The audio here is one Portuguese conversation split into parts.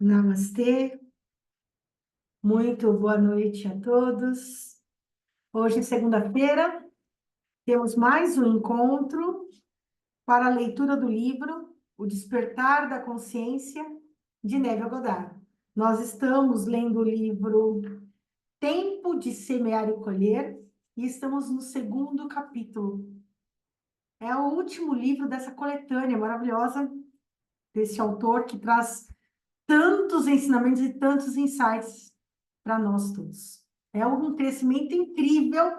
Namastê, muito boa noite a todos. Hoje, segunda-feira, temos mais um encontro para a leitura do livro O Despertar da Consciência, de Neville Goddard. Nós estamos lendo o livro Tempo de Semear e Colher e estamos no segundo capítulo. É o último livro dessa coletânea maravilhosa desse autor que traz tantos ensinamentos e tantos insights para nós todos. É um crescimento incrível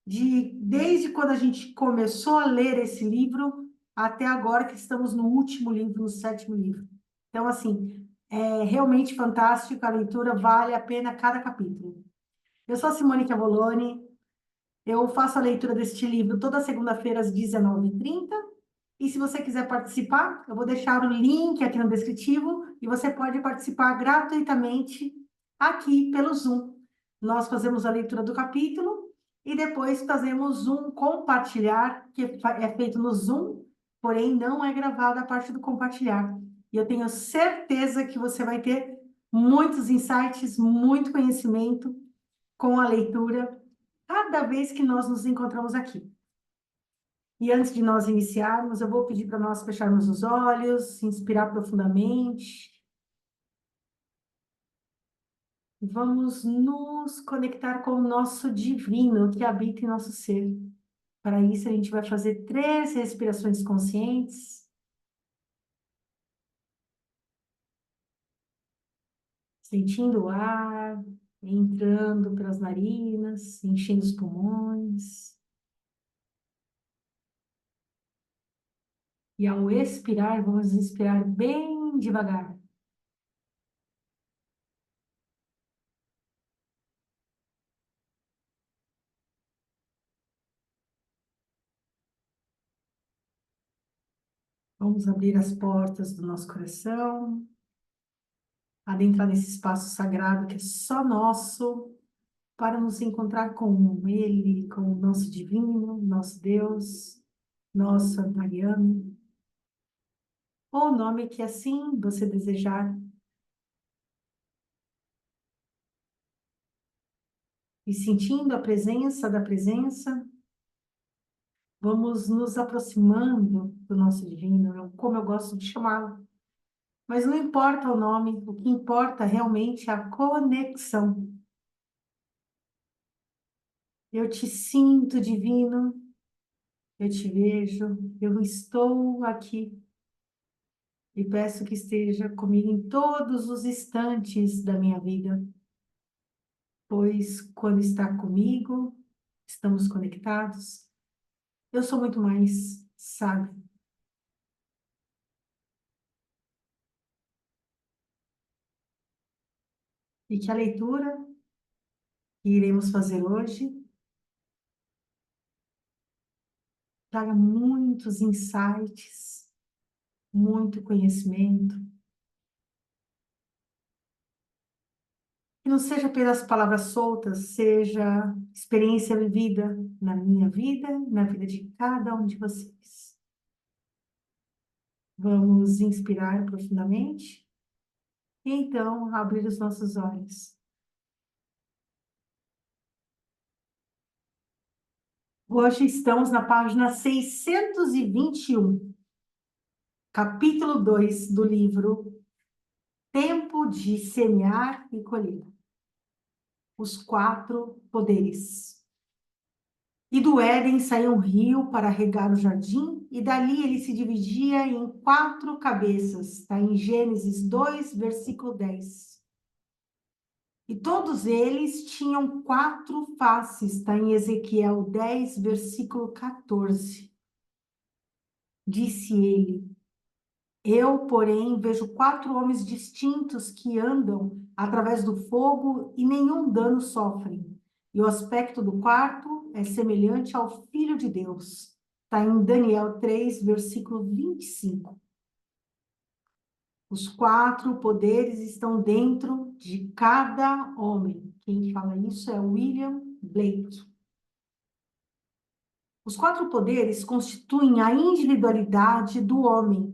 desde quando a gente começou a ler esse livro até agora que estamos no último livro, no sétimo livro. Então, assim, é realmente fantástico, a leitura vale a pena cada capítulo. Eu sou a Simone Chiavoloni, eu faço a leitura deste livro toda segunda-feira às 19h30. E se você quiser participar, eu vou deixar o link aqui no descritivo e você pode participar gratuitamente aqui pelo Zoom. Nós fazemos a leitura do capítulo e depois fazemos um compartilhar, que é feito no Zoom, porém não é gravada a parte do compartilhar. E eu tenho certeza que você vai ter muitos insights, muito conhecimento com a leitura cada vez que nós nos encontramos aqui. E antes de nós iniciarmos, eu vou pedir para nós fecharmos os olhos, inspirar profundamente. Vamos nos conectar com o nosso divino que habita em nosso ser. Para isso, a gente vai fazer 3 respirações conscientes. Sentindo o ar entrando pelas narinas, enchendo os pulmões. E ao expirar, vamos inspirar bem devagar. Vamos abrir as portas do nosso coração, adentrar nesse espaço sagrado que é só nosso, para nos encontrar com Ele, com o nosso divino, nosso Deus, nosso Antariano, ou o nome que assim você desejar. E sentindo a presença da presença, vamos nos aproximando do nosso divino, como eu gosto de chamá-lo. Mas não importa o nome, o que importa realmente é a conexão. Eu te sinto, divino, eu te vejo, eu estou aqui. E peço que esteja comigo em todos os instantes da minha vida, pois quando está comigo, estamos conectados, eu sou muito mais sábio. E que a leitura que iremos fazer hoje traga muitos insights, muito conhecimento, que não seja apenas palavras soltas, seja experiência vivida na minha vida, na vida de cada um de vocês. Vamos inspirar profundamente e então abrir os nossos olhos. Hoje estamos na página 621, capítulo 2 do livro Tempo de Semear e Colher. Os 4 poderes. E do Éden saía um rio para regar o jardim, e dali ele se dividia em 4 cabeças. Está em Gênesis 2, versículo 10. E todos eles tinham 4 faces. Está em Ezequiel 10, versículo 14. Disse ele: Eu, porém, vejo 4 homens distintos que andam através do fogo e nenhum dano sofrem. E o aspecto do quarto é semelhante ao Filho de Deus. Está em Daniel 3, versículo 25. Os 4 poderes estão dentro de cada homem. Quem fala isso é William Blake. Os 4 poderes constituem a individualidade do homem,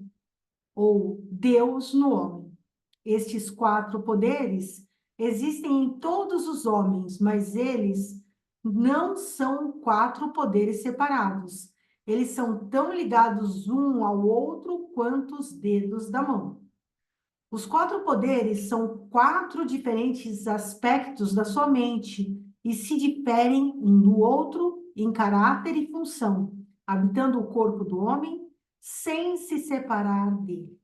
ou Deus no homem. Estes 4 poderes existem em todos os homens, mas eles não são 4 poderes separados. Eles são tão ligados um ao outro quanto os dedos da mão. Os 4 poderes são 4 diferentes aspectos da sua mente e se diferem um do outro em caráter e função, habitando o corpo do homem sem se separar dele.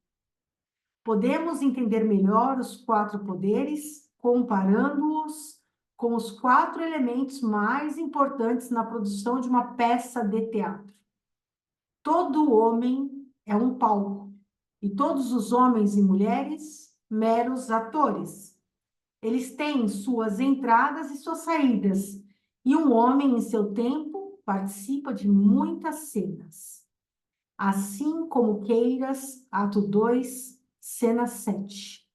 Podemos entender melhor os 4 poderes comparando-os com os 4 elementos mais importantes na produção de uma peça de teatro. Todo homem é um palco, e todos os homens e mulheres, meros atores. Eles têm suas entradas e suas saídas, e um homem, em seu tempo, participa de muitas cenas. Assim como queiras, ato 2, cena 7.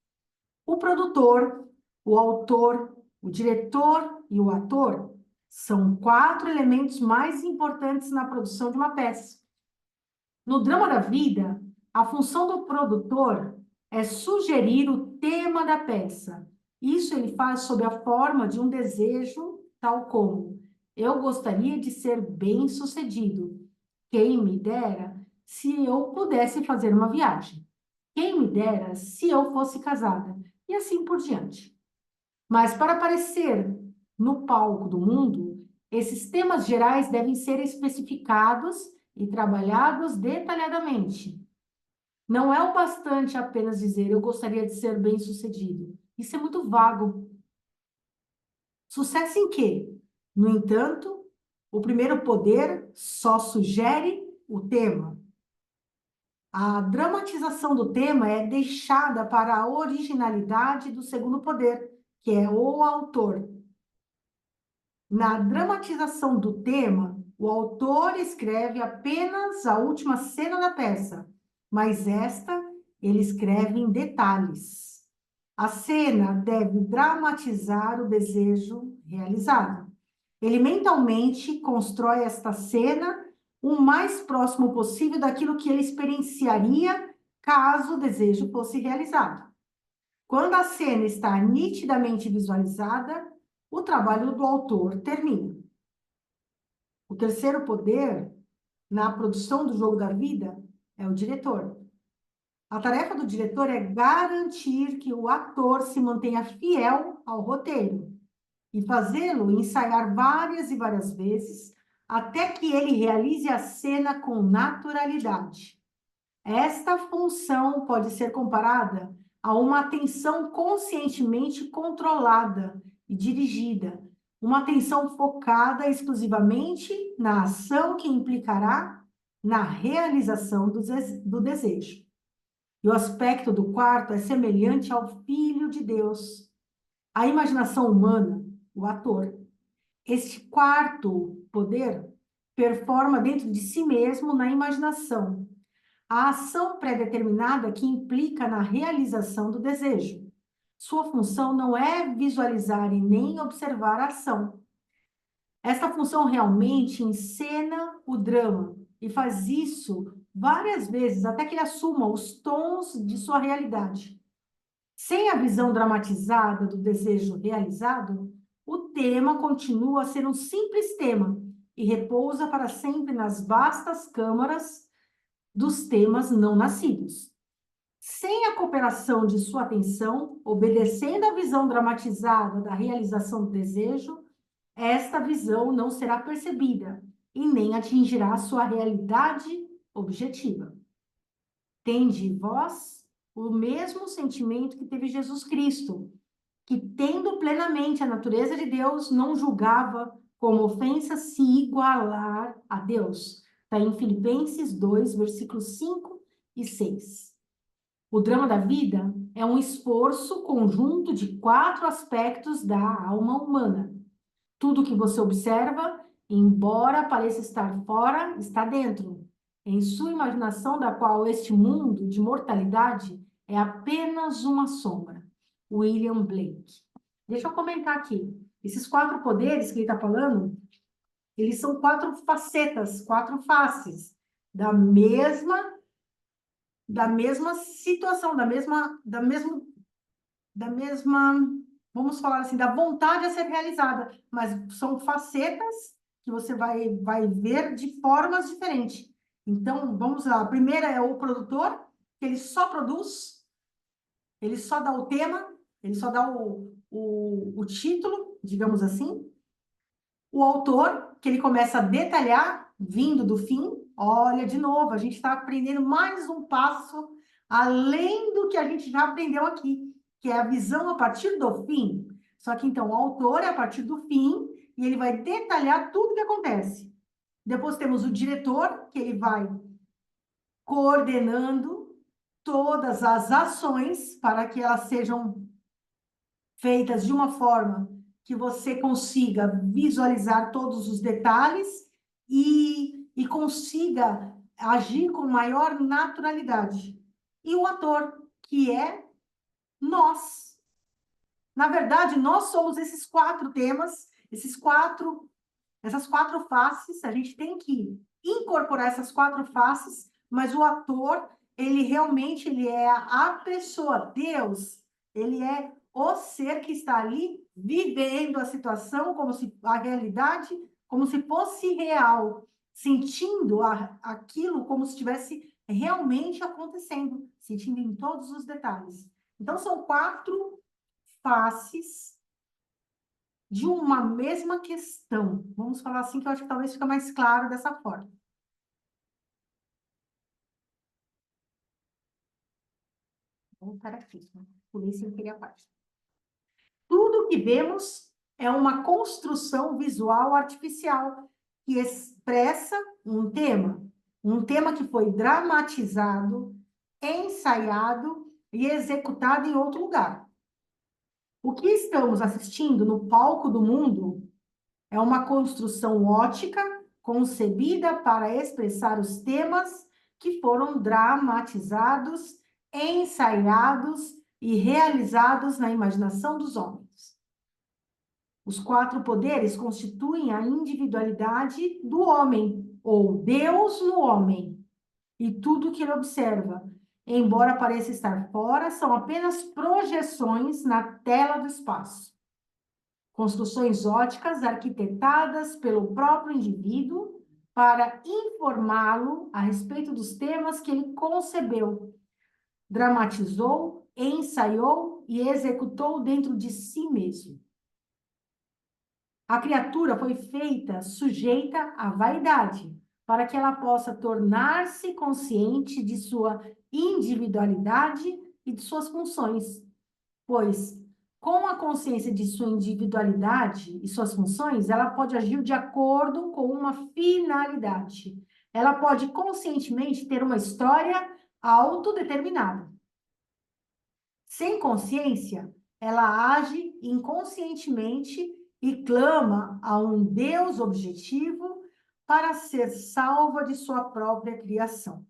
O produtor, o autor, o diretor e o ator são 4 elementos mais importantes na produção de uma peça. No drama da vida, a função do produtor é sugerir o tema da peça. Isso ele faz sob a forma de um desejo, tal como: eu gostaria de ser bem-sucedido. Quem me dera se eu pudesse fazer uma viagem. Quem me dera se eu fosse casada. E assim por diante. Mas para aparecer no palco do mundo, esses temas gerais devem ser especificados e trabalhados detalhadamente. Não é o bastante apenas dizer eu gostaria de ser bem-sucedido. Isso é muito vago. Sucesso em quê? No entanto, o primeiro poder só sugere o tema. A dramatização do tema é deixada para a originalidade do segundo poder, que é o autor. Na dramatização do tema, o autor escreve apenas a última cena da peça, mas esta ele escreve em detalhes. A cena deve dramatizar o desejo realizado. Ele mentalmente constrói esta cena o mais próximo possível daquilo que ele experienciaria caso o desejo fosse realizado. Quando a cena está nitidamente visualizada, o trabalho do autor termina. O terceiro poder na produção do jogo da vida é o diretor. A tarefa do diretor é garantir que o ator se mantenha fiel ao roteiro e fazê-lo ensaiar várias e várias vezes até que ele realize a cena com naturalidade. Esta função pode ser comparada a uma atenção conscientemente controlada e dirigida, uma atenção focada exclusivamente na ação que implicará na realização do desejo. E o aspecto do quarto é semelhante ao Filho de Deus, a imaginação humana, o ator. Este quarto poder performa dentro de si mesmo na imaginação, a ação pré-determinada que implica na realização do desejo. Sua função não é visualizar e nem observar a ação. Esta função realmente encena o drama e faz isso várias vezes até que ele assuma os tons de sua realidade. Sem a visão dramatizada do desejo realizado, o tema continua a ser um simples tema e repousa para sempre nas vastas câmaras dos temas não nascidos. Sem a cooperação de sua atenção, obedecendo à visão dramatizada da realização do desejo, esta visão não será percebida e nem atingirá sua realidade objetiva. Tende vós o mesmo sentimento que teve Jesus Cristo, que, tendo plenamente a natureza de Deus, não julgava como ofensa se igualar a Deus. Está em Filipenses 2, versículos 5 e 6. O drama da vida é um esforço conjunto de 4 aspectos da alma humana. Tudo que você observa, embora pareça estar fora, está dentro. Em sua imaginação, da qual este mundo de mortalidade é apenas uma sombra. William Blake. Deixa eu comentar aqui. Esses 4 poderes que ele está falando, eles são 4 facetas, 4 faces da mesma situação, da mesma vamos falar assim, da vontade a ser realizada, mas são facetas que você vai ver de formas diferentes. Então, vamos lá. A primeira é o produtor, que ele só produz, ele só dá o tema, ele só dá o título, digamos assim. O autor, que ele começa a detalhar, vindo do fim. Olha, de novo, a gente está aprendendo mais um passo além do que a gente já aprendeu aqui, que é a visão a partir do fim. Só que, então, o autor é a partir do fim e ele vai detalhar tudo o que acontece. Depois temos o diretor, que ele vai coordenando todas as ações para que elas sejam feitas de uma forma que você consiga visualizar todos os detalhes e consiga agir com maior naturalidade. E o ator, que é nós. Na verdade, nós somos esses quatro temas, essas quatro faces, a gente tem que incorporar essas quatro faces, mas o ator, ele é a pessoa, Deus, ele é o ser que está ali vivendo a situação como se a realidade, como se fosse real, sentindo aquilo como se estivesse realmente acontecendo, sentindo em todos os detalhes. Então, são quatro faces de uma mesma questão. Vamos falar assim, que eu acho que talvez fique mais claro dessa forma. Vou voltar aqui, né? Pulei sem querer a página. Tudo que vemos é uma construção visual artificial que expressa um tema que foi dramatizado, ensaiado e executado em outro lugar. O que estamos assistindo no palco do mundo é uma construção ótica concebida para expressar os temas que foram dramatizados, ensaiados e realizados na imaginação dos homens. Os quatro poderes constituem a individualidade do homem, ou Deus no homem, e tudo que ele observa, embora pareça estar fora, são apenas projeções na tela do espaço. Construções óticas arquitetadas pelo próprio indivíduo para informá-lo a respeito dos temas que ele concebeu, dramatizou, ensaiou e executou dentro de si mesmo. A criatura foi feita sujeita à vaidade, para que ela possa tornar-se consciente de sua individualidade e de suas funções, pois com a consciência de sua individualidade e suas funções, ela pode agir de acordo com uma finalidade. Ela pode conscientemente ter uma história autodeterminada. Sem consciência, ela age inconscientemente e clama a um Deus objetivo para ser salva de sua própria criação.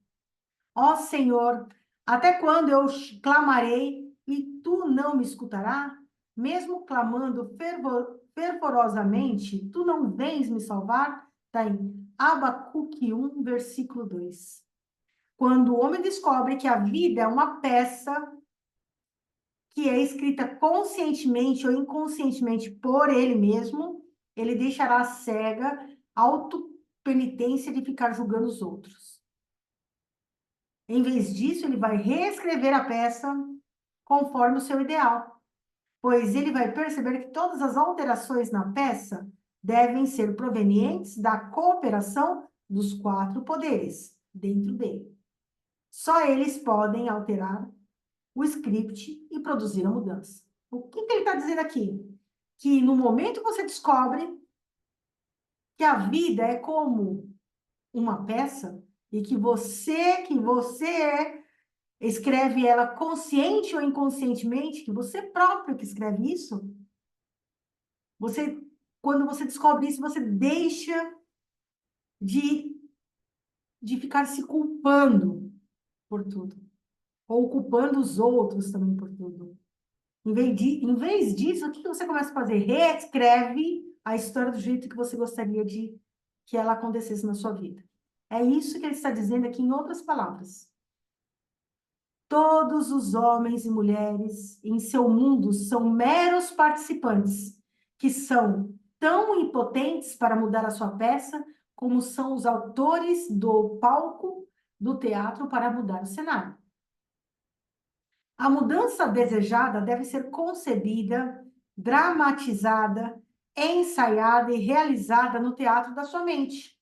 Ó Senhor, até quando eu clamarei e tu não me escutarás? Mesmo clamando fervorosamente, tu não vens me salvar? Está em Abacuque 1, versículo 2. Quando o homem descobre que a vida é uma peça que é escrita conscientemente ou inconscientemente por ele mesmo, ele deixará a cega autopenitência de ficar julgando os outros. Em vez disso, ele vai reescrever a peça conforme o seu ideal, pois ele vai perceber que todas as alterações na peça devem ser provenientes da cooperação dos quatro poderes dentro dele. Só eles podem alterar o script e produzir a mudança. O que ele está dizendo aqui? Que no momento que você descobre que a vida é como uma peça e que você escreve ela consciente ou inconscientemente, que você próprio que escreve isso, quando você descobre isso, você deixa de, de ficar se culpando por tudo, ou culpando os outros também por tudo. Em vez disso, o que você começa a fazer? Reescreve a história do jeito que você gostaria de que ela acontecesse na sua vida. É isso que ele está dizendo aqui em outras palavras. Todos os homens e mulheres em seu mundo são meros participantes, que são tão impotentes para mudar a sua peça como são os autores do palco do teatro para mudar o cenário. A mudança desejada deve ser concebida, dramatizada, ensaiada e realizada no teatro da sua mente.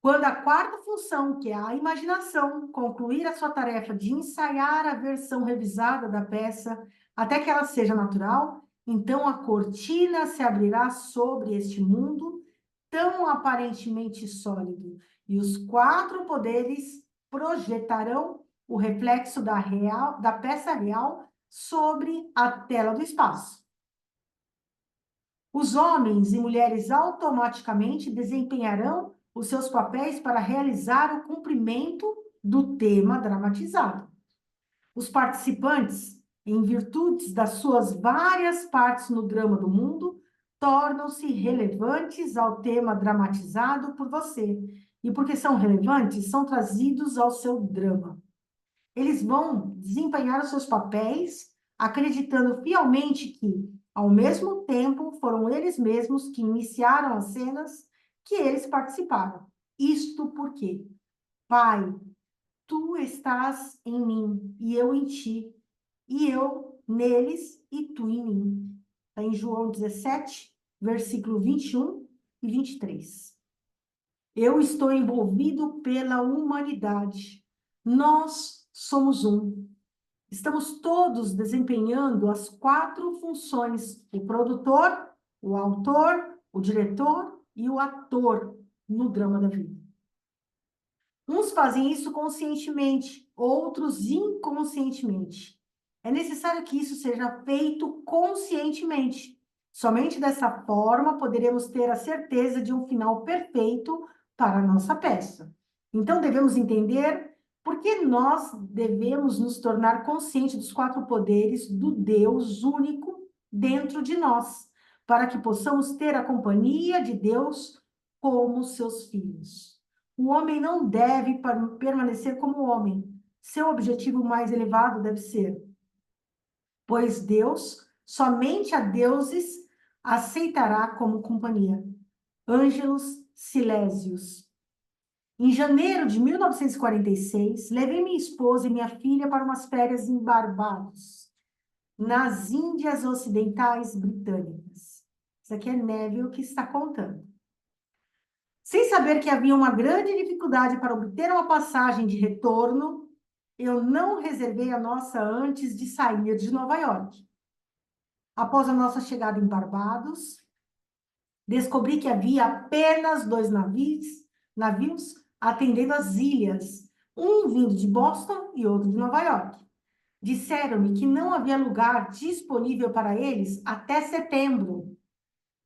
Quando a quarta função, que é a imaginação, concluir a sua tarefa de ensaiar a versão revisada da peça até que ela seja natural, então a cortina se abrirá sobre este mundo tão aparentemente sólido, e os quatro poderes projetarão o reflexo da peça real sobre a tela do espaço. Os homens e mulheres automaticamente desempenharão os seus papéis para realizar o cumprimento do tema dramatizado. Os participantes, em virtude das suas várias partes no drama do mundo, tornam-se relevantes ao tema dramatizado por você. E porque são relevantes, são trazidos ao seu drama. Eles vão desempenhar os seus papéis, acreditando fielmente que, ao mesmo tempo, foram eles mesmos que iniciaram as cenas que eles participaram. Isto porque, Pai, tu estás em mim e eu em ti, e eu neles e tu em mim. Está em João 17, versículo 21 e 23. Eu estou envolvido pela humanidade. Nós somos um. Estamos todos desempenhando as quatro funções: o produtor, o autor, o diretor e o ator no drama da vida. Uns fazem isso conscientemente, outros inconscientemente. É necessário que isso seja feito conscientemente. Somente dessa forma poderemos ter a certeza de um final perfeito para a nossa peça. Então, devemos entender por que nós devemos nos tornar conscientes dos quatro poderes do Deus único dentro de nós, para que possamos ter a companhia de Deus como seus filhos. O homem não deve permanecer como homem. Seu objetivo mais elevado deve ser, pois Deus, somente a deuses, aceitará como companhia. Ângelos Silésios. Em janeiro de 1946, levei minha esposa e minha filha para umas férias em Barbados, nas Índias Ocidentais Britânicas. Isso aqui é Neville que está contando. Sem saber que havia uma grande dificuldade para obter uma passagem de retorno, eu não reservei a nossa antes de sair de Nova York. Após a nossa chegada em Barbados, descobri que havia apenas dois navios atendendo as ilhas, um vindo de Boston e outro de Nova York. Disseram-me que não havia lugar disponível para eles até setembro.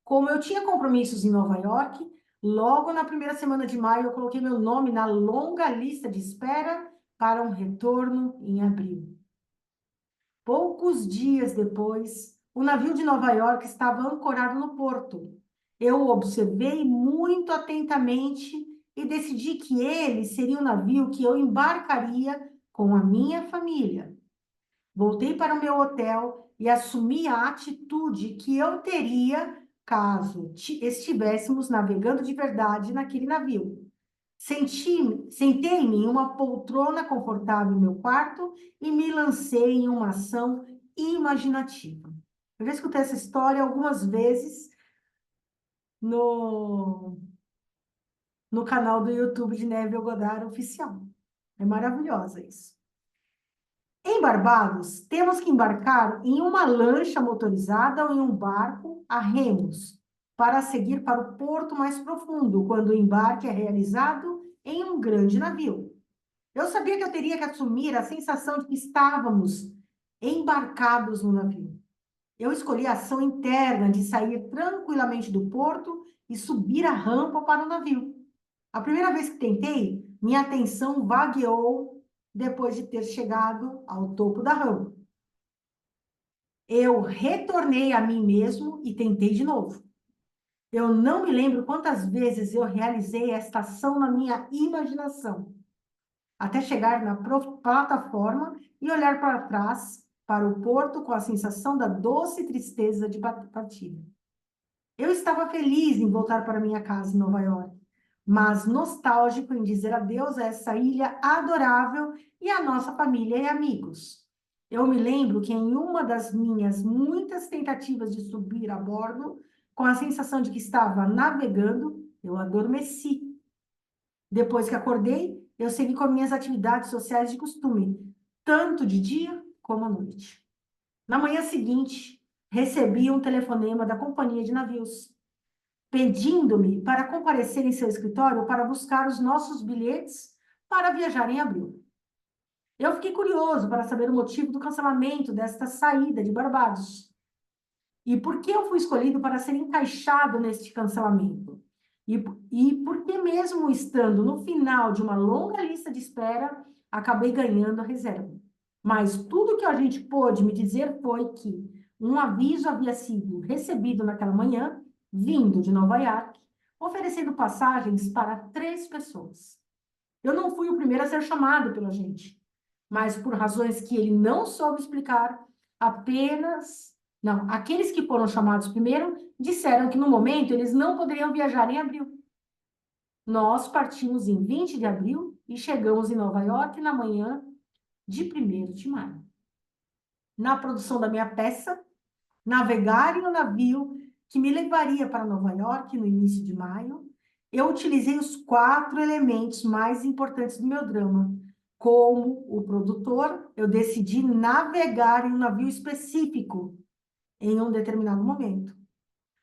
Como eu tinha compromissos em Nova York, logo na primeira semana de maio eu coloquei meu nome na longa lista de espera para um retorno em abril. Poucos dias depois, o navio de Nova York estava ancorado no porto. Eu o observei muito atentamente e decidi que ele seria o navio que eu embarcaria com a minha família. Voltei para o meu hotel e assumi a atitude que eu teria caso estivéssemos navegando de verdade naquele navio. Sentei-me em uma poltrona confortável no meu quarto e me lancei em uma ação imaginativa. Eu já escutei essa história algumas vezes no, no canal do YouTube de Neville Goddard Oficial. É maravilhosa isso. Em Barbados, temos que embarcar em uma lancha motorizada ou em um barco a remos para seguir para o porto mais profundo, quando o embarque é realizado em um grande navio. Eu sabia que eu teria que assumir a sensação de que estávamos embarcados no navio. Eu escolhi a ação interna de sair tranquilamente do porto e subir a rampa para o navio. A primeira vez que tentei, minha atenção vagueou depois de ter chegado ao topo da rampa. Eu retornei a mim mesmo e tentei de novo. Eu não me lembro quantas vezes eu realizei esta ação na minha imaginação. até chegar na plataforma e olhar para trás, para o porto, com a sensação da doce tristeza de partida. Eu estava feliz em voltar para minha casa em Nova York, mas nostálgico em dizer adeus a essa ilha adorável e à nossa família e amigos. Eu me lembro que em uma das minhas muitas tentativas de subir a bordo, com a sensação de que estava navegando, eu adormeci. Depois que acordei, eu segui com as minhas atividades sociais de costume, tanto de dia como à noite. Na manhã seguinte, recebi um telefonema da companhia de navios, pedindo-me para comparecer em seu escritório para buscar os nossos bilhetes para viajar em abril. Eu fiquei curioso para saber o motivo do cancelamento desta saída de Barbados. E por que eu fui escolhido para ser encaixado neste cancelamento? E por que mesmo estando no final de uma longa lista de espera, acabei ganhando a reserva? Mas tudo que a gente pôde me dizer foi que um aviso havia sido recebido naquela manhã, vindo de Nova York, oferecendo passagens para 3 pessoas. Eu não fui o primeiro a ser chamado pela gente, mas por razões que ele não soube explicar, não, aqueles que foram chamados primeiro disseram que no momento eles não poderiam viajar em abril. Nós partimos em 20 de abril e chegamos em Nova York na manhã de 1º de maio. Na produção da minha peça, Navegar em um Navio, que me levaria para Nova York no início de maio, eu utilizei os 4 elementos mais importantes do meu drama. Como o produtor, eu decidi navegar em um navio específico em um determinado momento.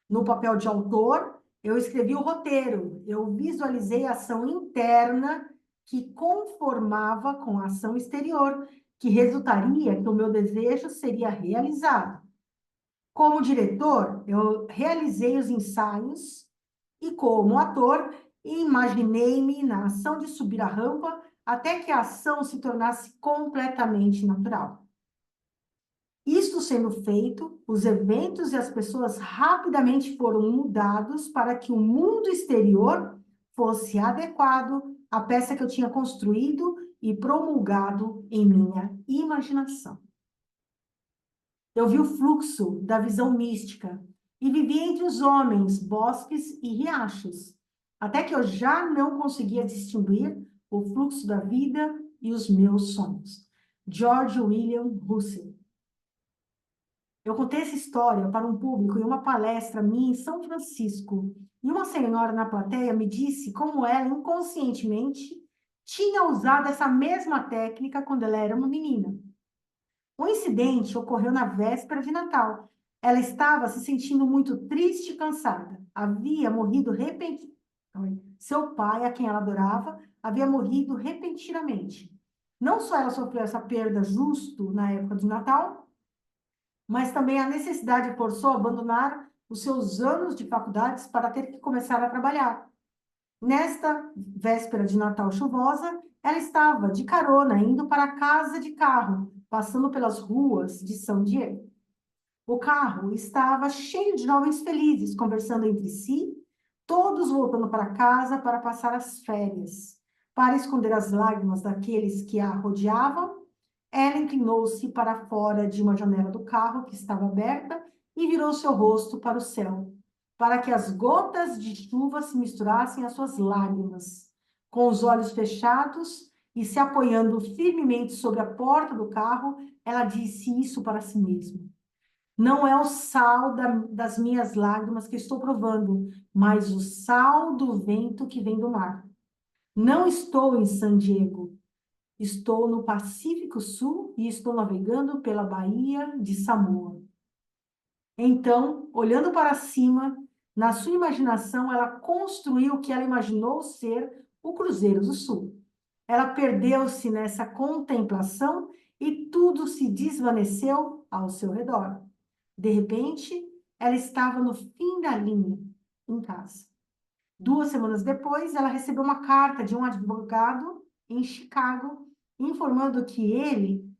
No papel de autor, eu escrevi o roteiro, eu visualizei a ação interna que conformava com a ação exterior, que resultaria que o meu desejo seria realizado. Como diretor, eu realizei os ensaios e, como ator, imaginei-me na ação de subir a rampa até que a ação se tornasse completamente natural. Isto sendo feito, os eventos e as pessoas rapidamente foram mudados para que o mundo exterior fosse adequado à peça que eu tinha construído e promulgado em minha imaginação. Eu vi o fluxo da visão mística e vivi entre os homens, bosques e riachos, até que eu já não conseguia distinguir o fluxo da vida e os meus sonhos. George William Russell. Eu contei essa história para um público em uma palestra minha em São Francisco, e uma senhora na plateia me disse como ela, inconscientemente, tinha usado essa mesma técnica quando ela era uma menina. O incidente ocorreu na véspera de Natal. Ela estava se sentindo muito triste e cansada. Havia morrido repentinamente. Seu pai, a quem ela adorava, havia morrido repentinamente. Não só ela sofreu essa perda justo na época de Natal, mas também a necessidade forçou a abandonar os seus anos de faculdades para ter que começar a trabalhar. Nesta véspera de Natal chuvosa, ela estava de carona, indo para a casa de carro, passando pelas ruas de São Diego. O carro estava cheio de jovens felizes, conversando entre si, todos voltando para casa para passar as férias. Para esconder as lágrimas daqueles que a rodeavam, ela inclinou-se para fora de uma janela do carro que estava aberta e virou seu rosto para o céu, para que as gotas de chuva se misturassem às suas lágrimas. Com os olhos fechados e se apoiando firmemente sobre a porta do carro, ela disse isso para si mesma. Não é o sal das minhas lágrimas que estou provando, mas o sal do vento que vem do mar. Não estou em San Diego. Estou no Pacífico Sul e estou navegando pela Baía de Samoa. Então, olhando para cima, na sua imaginação, ela construiu o que ela imaginou ser o Cruzeiro do Sul. Ela perdeu-se nessa contemplação e tudo se desvaneceu ao seu redor. De repente, ela estava no fim da linha, em casa. 2 semanas depois, ela recebeu uma carta de um advogado em Chicago, informando que ele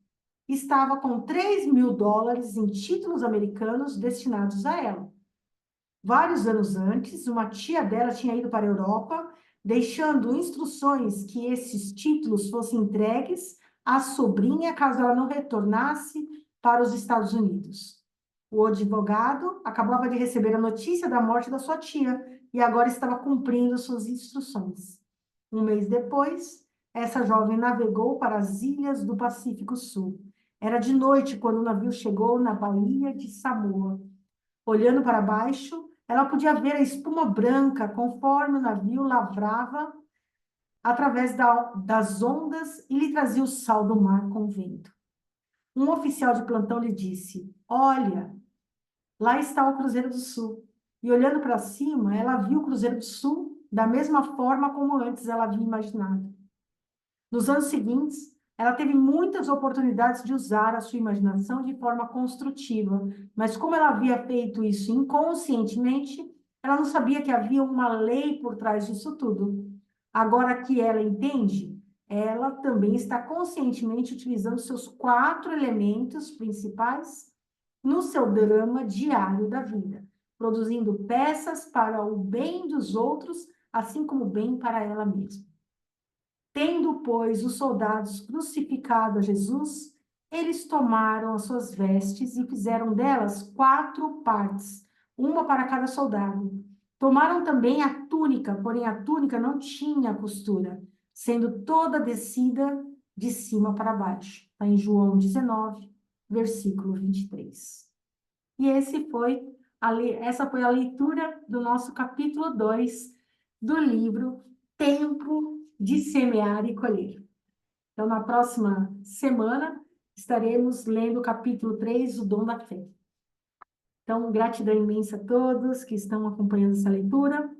estava com $3.000 em títulos americanos destinados a ela. Vários anos antes, uma tia dela tinha ido para a Europa deixando instruções que esses títulos fossem entregues à sobrinha caso ela não retornasse para os Estados Unidos. O advogado acabava de receber a notícia da morte da sua tia e agora estava cumprindo suas instruções. Um mês depois, essa jovem navegou para as ilhas do Pacífico Sul. Era de noite quando o navio chegou na Baía de Samoa. Olhando para baixo, ela podia ver a espuma branca conforme o navio lavrava através das ondas e lhe trazia o sal do mar com o vento. Um oficial de plantão lhe disse: Olha, lá está o Cruzeiro do Sul. E olhando para cima, ela viu o Cruzeiro do Sul da mesma forma como antes ela havia imaginado. Nos anos seguintes, ela teve muitas oportunidades de usar a sua imaginação de forma construtiva, mas como ela havia feito isso inconscientemente, ela não sabia que havia uma lei por trás disso tudo. Agora que ela entende, ela também está conscientemente utilizando seus 4 elementos principais no seu drama diário da vida, produzindo peças para o bem dos outros, assim como bem para ela mesma. Tendo, pois, os soldados crucificado a Jesus, eles tomaram as suas vestes e fizeram delas 4 partes, uma para cada soldado. Tomaram também a túnica, porém a túnica não tinha costura, sendo toda descida de cima para baixo. Está em João 19, versículo 23. E essa foi a leitura do nosso capítulo 2 do livro Tempo de Semear e Colher. Então, na próxima semana, estaremos lendo o capítulo 3, o dom da fé. Então, gratidão imensa a todos que estão acompanhando essa leitura,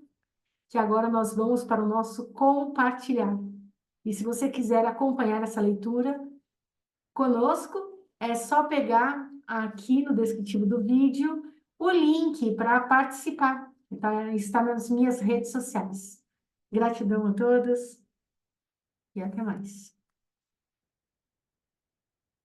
que agora nós vamos para o nosso compartilhar. E se você quiser acompanhar essa leitura conosco, é só pegar aqui no descritivo do vídeo o link para participar. Tá? Está nas minhas redes sociais. Gratidão a todos e até mais.